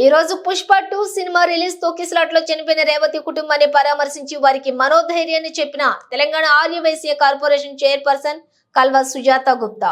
ఈ రోజు Pushpa 2 cinema release తోకిసలాట్ లో చనిపోయిన రేవతి కుటుంబాన్ని పరామర్శించి వారికి మనోధైర్యాన్ని చెప్పిన తెలంగాణ ఆర్యవైశ్య కార్పొరేషన్ చైర్పర్సన్ కల్వ సుజాత గుప్తా.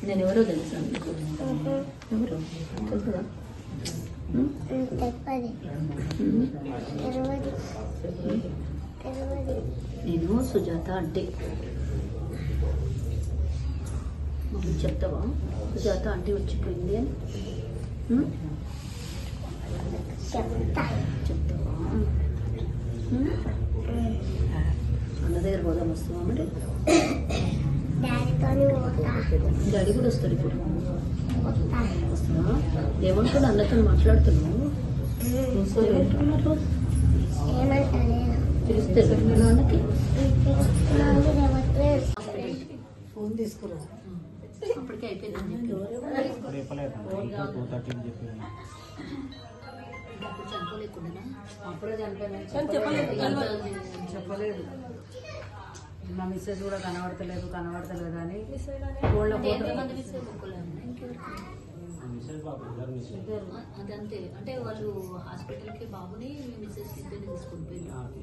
నేను ఎవరో తెలుసా ఎవరు తెలుసుదా నేను సుజాత అంటే చెప్తావా సుజాత అంటే వచ్చిపోయింది అని చెప్తావా అన్న దగ్గర పోదాం వస్తావా మరి డాడీ కూడా వస్తాడు ఇప్పుడు వస్తావా ఏమంటున్నా అన్నతో మాట్లాడుతున్నావు తెలుస్తుంది నాన్నకి ఫోన్ తీసుకురా అప్పటికే అయిపోయింది చనిపోలేకుండా అప్పుడే చనిపోయినా చెప్పలేదు మా మిస్సెస్ కూడా కనబడతలేదు అని ఫోన్లో అదంతే అంటే వాళ్ళు హాస్పిటల్కి బాబుని మిస్సెస్ ఇద్దరిని తీసుకొని పోయినారు.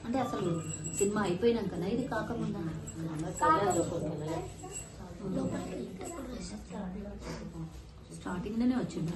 అంటే అసలు సినిమా అయిపోయినాకనా ఇది కాకముందా స్టార్టింగ్లోనే వచ్చింది.